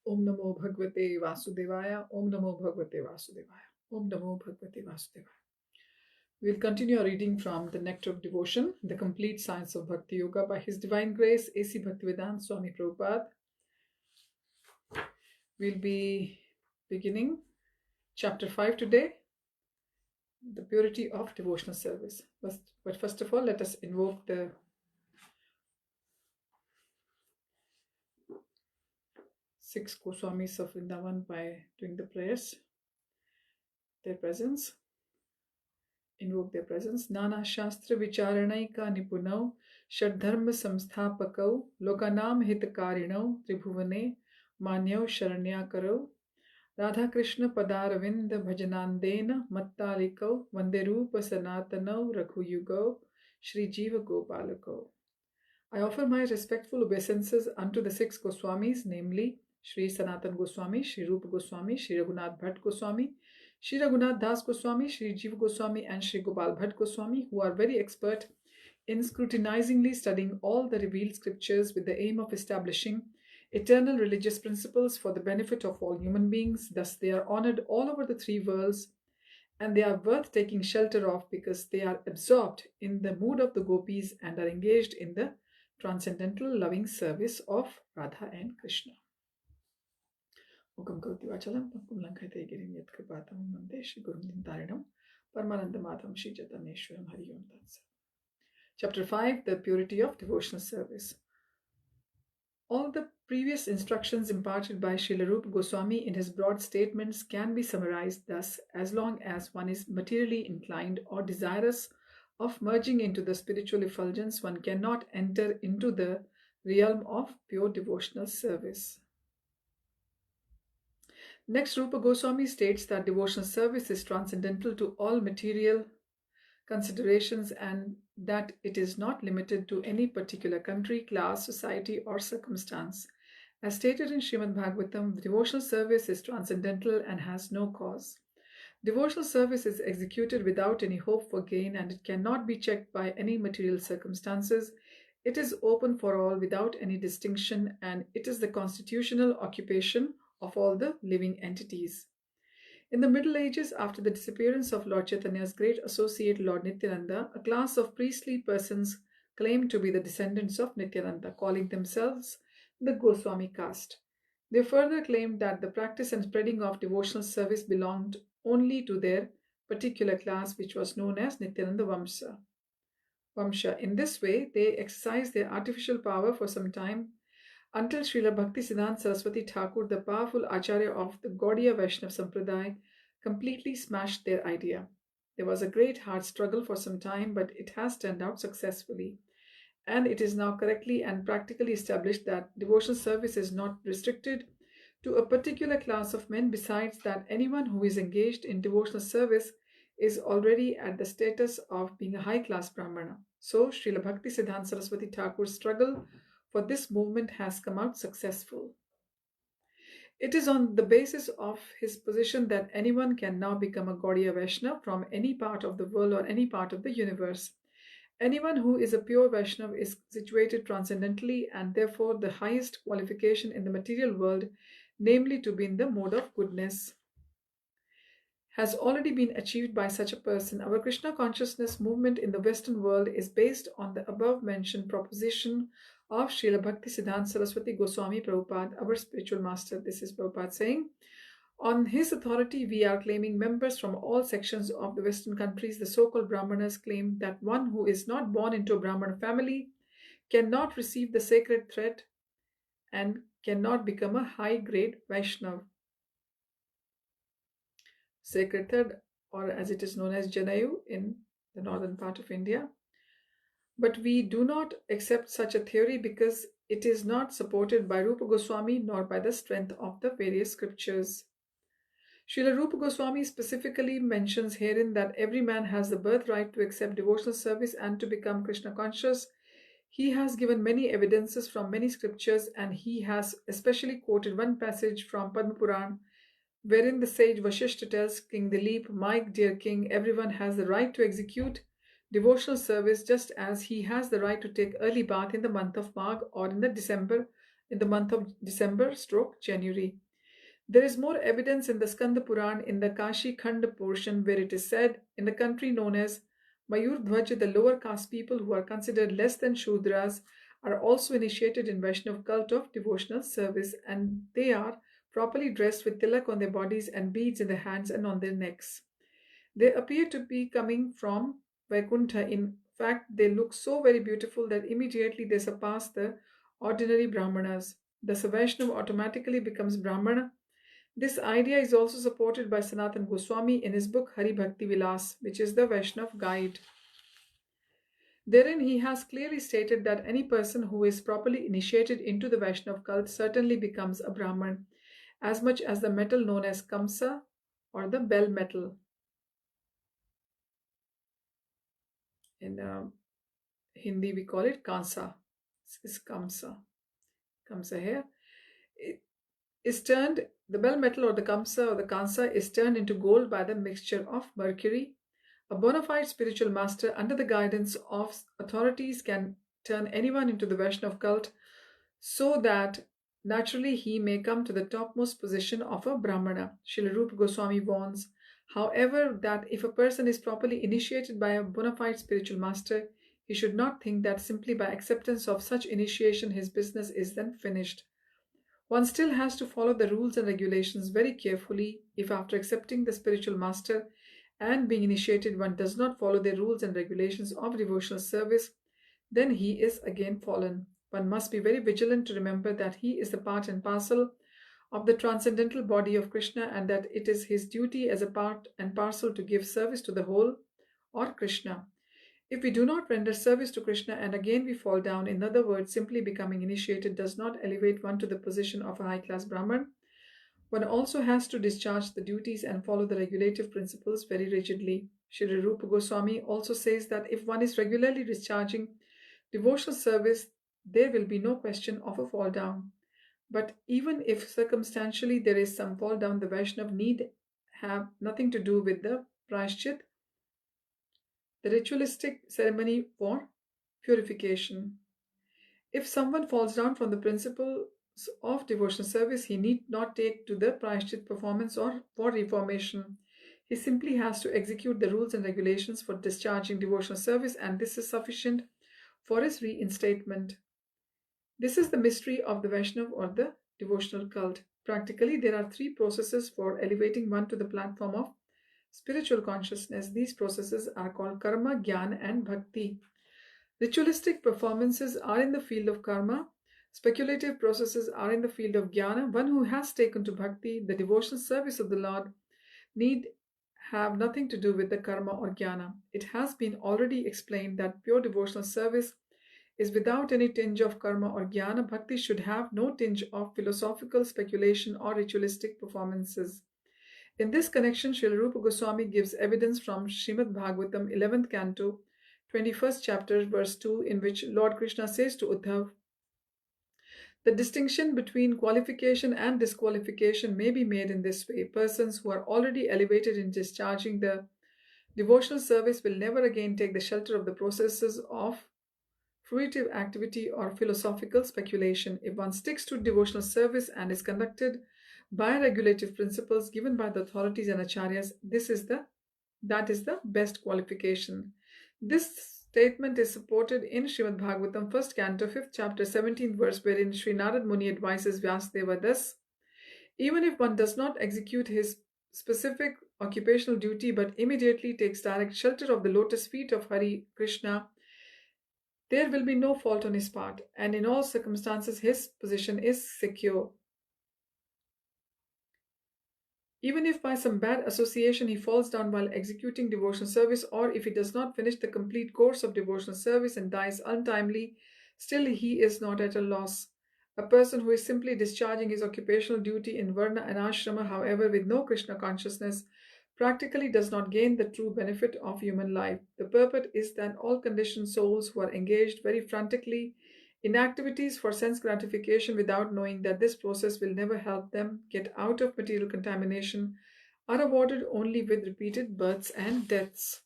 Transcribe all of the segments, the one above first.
Om Namo Bhagavate Vasudevaya. Om Namo Bhagavate Vasudevaya. Om Namo Bhagavate Vasudevaya. We'll continue our reading from the Nectar of Devotion, the complete science of Bhakti Yoga by His Divine Grace, A.C. Bhaktivedanta Swami Prabhupada. We'll be beginning chapter 5 today, the purity of devotional service. But first of all, let us invoke the six Gosvāmīs of Vrindavan by doing the prayers, their presence. Invoke their presence. Nana Shastra Vicharanaika Nipunau Shadharma Samsthapakau Lokanam Hitakarinav Tribhuvane Manyau Sharanyakaro Radha Krishna Padaravinda Bhajanandena Mattalikau Vande Rūpa Sanatanau Raghuyugo Shri Jiva Gopalako. I offer my respectful obeisances unto the six Goswāmīs, namely Shri Sanatan Goswami, Shri Rūpa Goswami, Shri Raghunath Bhatt Goswami, Shri Raghunath Das Goswami, Shri Jiva Goswami, and Shri Gopal Bhatt Goswami, who are very expert in scrutinizingly studying all the revealed scriptures with the aim of establishing eternal religious principles for the benefit of all human beings. Thus they are honored all over the three worlds, and they are worth taking shelter of because they are absorbed in the mood of the gopis and are engaged in the transcendental loving service of Radha and Krishna. Mukam Karoti Vachalam Pakum Lankhaite Girim Yat Kripatam Mande Shri Gurum Dintarinam Paramananda Madham Shri Chaitanyeshwaram Hari Om Tat Sat. Chapter 5, the purity of devotional service. All the previous instructions imparted by Srila Rūpa Goswami in his broad statements can be summarized thus: as long as one is materially inclined or desirous of merging into the spiritual effulgence, one cannot enter into the realm of pure devotional service. Next, Rūpa Goswami states that devotional service is transcendental to all material considerations and that it is not limited to any particular country, class, society, or circumstance. As stated in Srimad Bhagavatam, devotional service is transcendental and has no cause. Devotional service is executed without any hope for gain, and it cannot be checked by any material circumstances. It is open for all without any distinction, and it is the constitutional occupation of all the living entities. In the Middle Ages, after the disappearance of Lord Chaitanya's great associate Lord Nityananda, a class of priestly persons claimed to be the descendants of Nityananda, calling themselves the Goswami caste. They further claimed that the practice and spreading of devotional service belonged only to their particular class, which was known as Nityananda Vamsha. In this way, they exercised their artificial power for some time until Srila Bhaktisiddhanta Saraswati Thakur, the powerful Acharya of the Gaudiya Vaishnava Sampradaya, completely smashed their idea. There was a great hard struggle for some time, but it has turned out successfully. And it is now correctly and practically established that devotional service is not restricted to a particular class of men. Besides that, anyone who is engaged in devotional service is already at the status of being a high-class Brahmana. So, Srila Bhaktisiddhanta Saraswati Thakur's struggle for this movement has come out successful. It is on the basis of his position that anyone can now become a Gaudiya Vaishnava from any part of the world or any part of the universe. Anyone who is a pure Vaishnava is situated transcendently, and therefore the highest qualification in the material world, namely to be in the mode of goodness, has already been achieved by such a person. Our Krishna consciousness movement in the Western world is based on the above-mentioned proposition of Srila Bhaktisiddhanta Saraswati Goswami Prabhupada, our spiritual master. This is Prabhupada saying, on his authority, we are claiming members from all sections of the Western countries. The so-called Brahmanas claim that one who is not born into a Brahmana family cannot receive the sacred thread and cannot become a high-grade Vaishnava. Sacred thread, or as it is known as Janayu in the northern part of India. But we do not accept such a theory because it is not supported by Rūpa Goswami nor by the strength of the various scriptures. Srila Rūpa Goswami specifically mentions herein that every man has the birthright to accept devotional service and to become Krishna conscious. He has given many evidences from many scriptures, and he has especially quoted one passage from Padma Puran, wherein the sage Vashishta tells King Dilip, "My dear king, everyone has the right to execute devotional service just as he has the right to take early bath in the month of Magh or in the December in the month of December/January. There is more evidence in the Skanda Puran in the Kashi Khanda portion where it is said, in the country known as Mayurdhwaj, the lower caste people who are considered less than Shudras are also initiated in Vaishnav cult of devotional service, and they are properly dressed with tilak on their bodies and beads in their hands and on their necks. They appear to be coming from Vaikuntha. In fact, they look so very beautiful that immediately they surpass the ordinary Brahmanas. Thus, a Vaishnava automatically becomes Brahmana. This idea is also supported by Sanatana Gosvāmī in his book Hari Bhakti Vilas, which is the Vaishnav guide. Therein, he has clearly stated that any person who is properly initiated into the Vaishnav cult certainly becomes a Brahman, as much as the metal known as Kamsa or the bell metal. In Hindi, we call it Kansa. This is Kamsa. Kamsa here. It is turned, the bell metal or the Kamsa or the Kansa is turned into gold by the mixture of mercury. A bona fide spiritual master under the guidance of authorities can turn anyone into the Vaishnav cult so that naturally he may come to the topmost position of a Brahmana. Srila Rūpa Gosvāmī warns, however, that if a person is properly initiated by a bona fide spiritual master, he should not think that simply by acceptance of such initiation his business is then finished. One still has to follow the rules and regulations very carefully. If after accepting the spiritual master and being initiated one does not follow the rules and regulations of devotional service, then he is again fallen. One must be very vigilant to remember that he is the part and parcel of the transcendental body of Krishna and that it is his duty as a part and parcel to give service to the whole or Krishna. If we do not render service to Krishna and again we fall down, in other words, simply becoming initiated does not elevate one to the position of a high-class Brahman. One also has to discharge the duties and follow the regulative principles very rigidly. Srila Rūpa Gosvāmī also says that if one is regularly discharging devotional service, there will be no question of a fall down. But even if circumstantially there is some fall down, the Vaishnav need have nothing to do with the prayashchit, the ritualistic ceremony for purification. If someone falls down from the principles of devotional service, he need not take to the prayashchit performance or for reformation. He simply has to execute the rules and regulations for discharging devotional service, and this is sufficient for his reinstatement. This is the mystery of the Vaishnav or the devotional cult. Practically, there are three processes for elevating one to the platform of spiritual consciousness. These processes are called karma, jnana, and bhakti. Ritualistic performances are in the field of karma. Speculative processes are in the field of jnana. One who has taken to bhakti, the devotional service of the Lord, need have nothing to do with the karma or jnana. It has been already explained that pure devotional service is without any tinge of karma or jnana. Bhakti should have no tinge of philosophical speculation or ritualistic performances. In this connection, Srila Rūpa Gosvāmī gives evidence from Srimad Bhagavatam 11th Canto, 21st chapter, verse 2, in which Lord Krishna says to Uddhav, the distinction between qualification and disqualification may be made in this way. Persons who are already elevated in discharging the devotional service will never again take the shelter of the processes of fruitive activity or philosophical speculation. If one sticks to devotional service and is conducted by regulative principles given by the authorities and acharyas, that is the best qualification. This statement is supported in Srimad Bhagavatam 1st Canto 5th chapter 17th verse, wherein Sri Narad Muni advises Vyasadeva thus: even if one does not execute his specific occupational duty but immediately takes direct shelter of the lotus feet of Hari Krishna, there will be no fault on his part, and in all circumstances his position is secure. Even if by some bad association he falls down while executing devotional service, or if he does not finish the complete course of devotional service and dies untimely, still he is not at a loss. A person who is simply discharging his occupational duty in Varna and Ashrama, however, with no Krishna consciousness, practically does not gain the true benefit of human life. The purport is that all conditioned souls who are engaged very frantically in activities for sense gratification without knowing that this process will never help them get out of material contamination are awarded only with repeated births and deaths.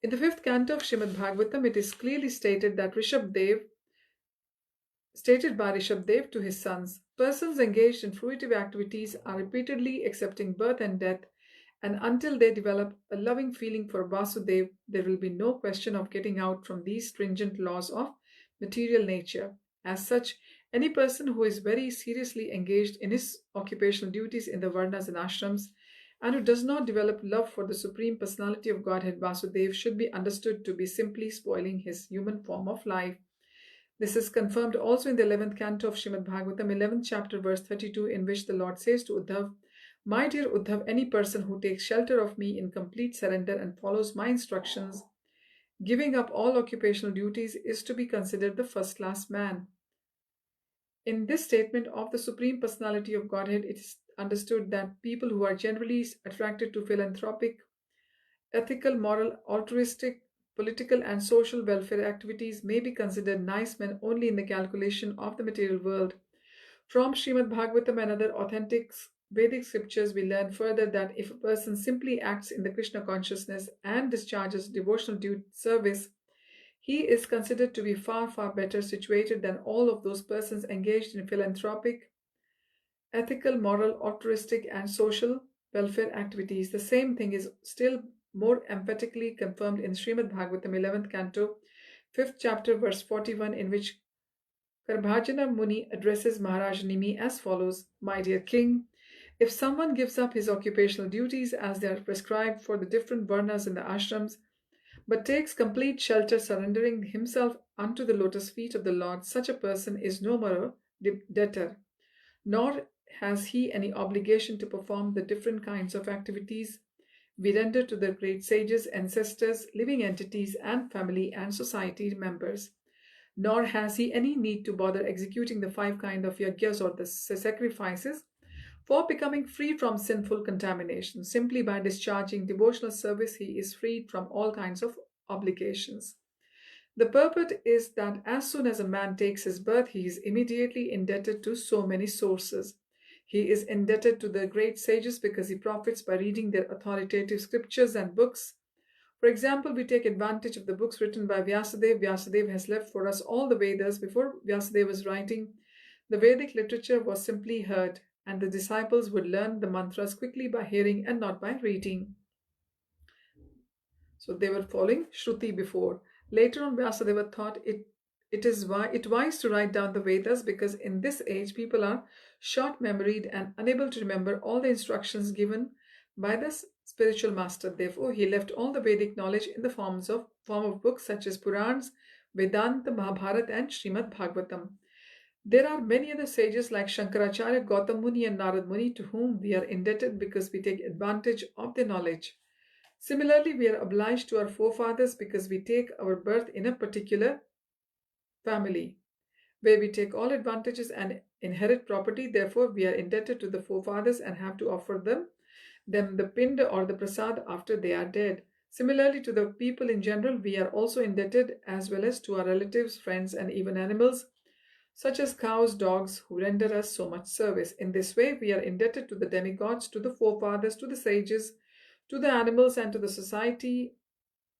In the 5th canto of Srimad Bhagavatam, it is clearly stated that Rishabh Dev stated by Rishabdev to his sons. Persons engaged in fruitive activities are repeatedly accepting birth and death, and until they develop a loving feeling for Vasudev, there will be no question of getting out from these stringent laws of material nature. As such, any person who is very seriously engaged in his occupational duties in the Varnas and Ashrams and who does not develop love for the Supreme Personality of Godhead Vasudev should be understood to be simply spoiling his human form of life. This is confirmed also in the 11th canto of Srimad Bhagavatam, 11th chapter, verse 32, in which the Lord says to Uddhav, "My dear Uddhav, any person who takes shelter of me in complete surrender and follows my instructions, giving up all occupational duties, is to be considered the first-class man." In this statement of the Supreme Personality of Godhead, it is understood that people who are generally attracted to philanthropic, ethical, moral, altruistic, political, and social welfare activities may be considered nice men only in the calculation of the material world. From Srimad Bhagavatam and other authentic Vedic scriptures, we learn further that if a person simply acts in the Krishna consciousness and discharges devotional service, he is considered to be far, far better situated than all of those persons engaged in philanthropic, ethical, moral, altruistic, and social welfare activities. The same thing is still more emphatically confirmed in Srimad Bhagavatam 11th canto, 5th chapter, verse 41, in which Karbhajana Muni addresses Maharaj Nimi as follows: "My dear king, if someone gives up his occupational duties as they are prescribed for the different varnas in the ashrams, but takes complete shelter, surrendering himself unto the lotus feet of the Lord, such a person is no more a debtor, nor has he any obligation to perform the different kinds of activities we render to the great sages, ancestors, living entities, and family and society members. Nor has he any need to bother executing the 5 kinds of yagyas or the sacrifices for becoming free from sinful contamination. Simply by discharging devotional service, he is freed from all kinds of obligations." The purport is that as soon as a man takes his birth, he is immediately indebted to so many sources. He is indebted to the great sages because he profits by reading their authoritative scriptures and books. For example, we take advantage of the books written by Vyasadeva. Vyasadeva has left for us all the Vedas. Before Vyasadeva was writing, the Vedic literature was simply heard, and the disciples would learn the mantras quickly by hearing and not by reading. So they were following Shruti before. Later on, Vyasadeva thought it wise to write down the Vedas because in this age people are short-memoried and unable to remember all the instructions given by the spiritual master. Therefore, he left all the Vedic knowledge in the form of books such as Purans, Vedanta, Mahabharata, and Srimad Bhagavatam. There are many other sages like Shankaracharya, Gautam Muni, and Narad Muni to whom we are indebted because we take advantage of their knowledge. Similarly, we are obliged to our forefathers because we take our birth in a particular family where we take all advantages and inherit property. Therefore, we are indebted to the forefathers and have to offer them the pinda or the prasad after they are dead. Similarly to the people in general, we are also indebted as well as to our relatives, friends, and even animals such as cows, dogs, who render us so much service. In this way, we are indebted to the demigods, to the forefathers, to the sages, to the animals, and to the society.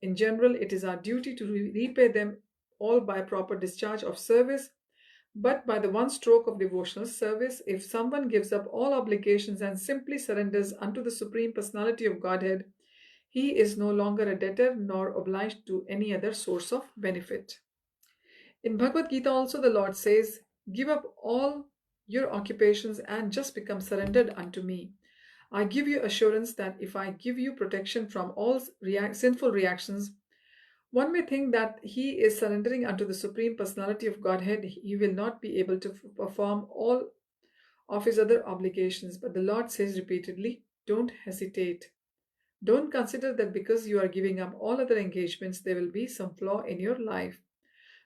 In general, it is our duty to repay them all by proper discharge of service, but by the one stroke of devotional service. If someone gives up all obligations and simply surrenders unto the Supreme Personality of Godhead, he is no longer a debtor nor obliged to any other source of benefit. In Bhagavad-Gita also the Lord says, "Give up all your occupations and just become surrendered unto me. I give you assurance that if I give you protection from all sinful reactions, one may think that he is surrendering unto the Supreme Personality of Godhead. He will not be able to perform all of his other obligations." But the Lord says repeatedly, "Don't hesitate. Don't consider that because you are giving up all other engagements, there will be some flaw in your life.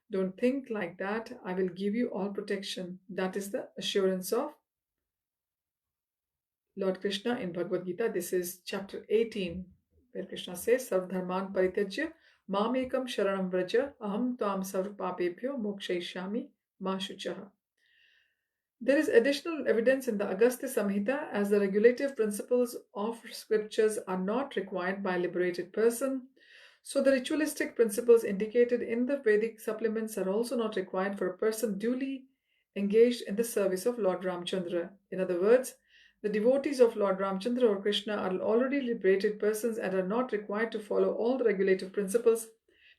Don't think like that. I will give you all protection." That is the assurance of Lord Krishna in Bhagavad Gita. This is chapter 18, where Krishna says, "Sarvdharman parityajya mamekam sharanam vraja aham tvam sarv papebhyo mokshayishyami ma shuchaha." There is additional evidence in the Agastya Samhita as the regulative principles of scriptures are not required by a liberated person. So the ritualistic principles indicated in the Vedic supplements are also not required for a person duly engaged in the service of Lord Ramchandra. In other words, the devotees of Lord Ramchandra or Krishna are already liberated persons and are not required to follow all the regulative principles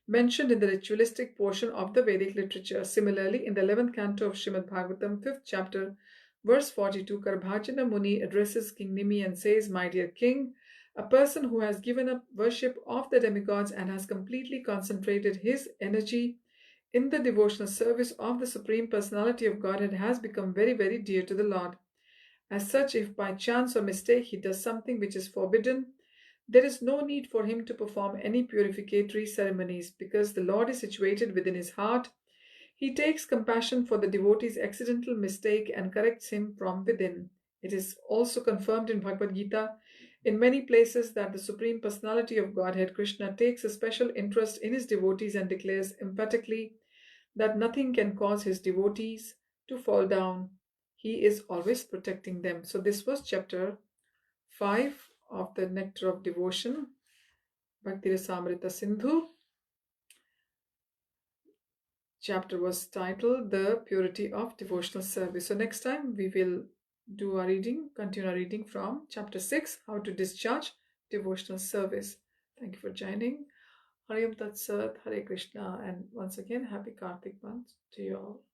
mentioned in the ritualistic portion of the Vedic literature. Similarly, in the 11th canto of Srimad Bhagavatam, 5th chapter, verse 42, Karbhajana Muni addresses King Nimi and says, "My dear king, a person who has given up worship of the demigods and has completely concentrated his energy in the devotional service of the Supreme Personality of Godhead has become very, very dear to the Lord. As such, if by chance or mistake he does something which is forbidden, there is no need for him to perform any purificatory ceremonies, because the Lord is situated within his heart. He takes compassion for the devotee's accidental mistake and corrects him from within." It is also confirmed in Bhagavad-Gita in many places that the Supreme Personality of Godhead, Krishna, takes a special interest in his devotees and declares emphatically that nothing can cause his devotees to fall down. He is always protecting them. So this was chapter 5 of the Nectar of Devotion, Bhakti Rasamrita Sindhu. Chapter was titled The Purity of Devotional Service. So next time we will do our reading, continue our reading from chapter 6, How to Discharge Devotional Service. Thank you for joining. Hare Om Tat Sat, Hare Krishna, and once again, happy Kartik month to you all.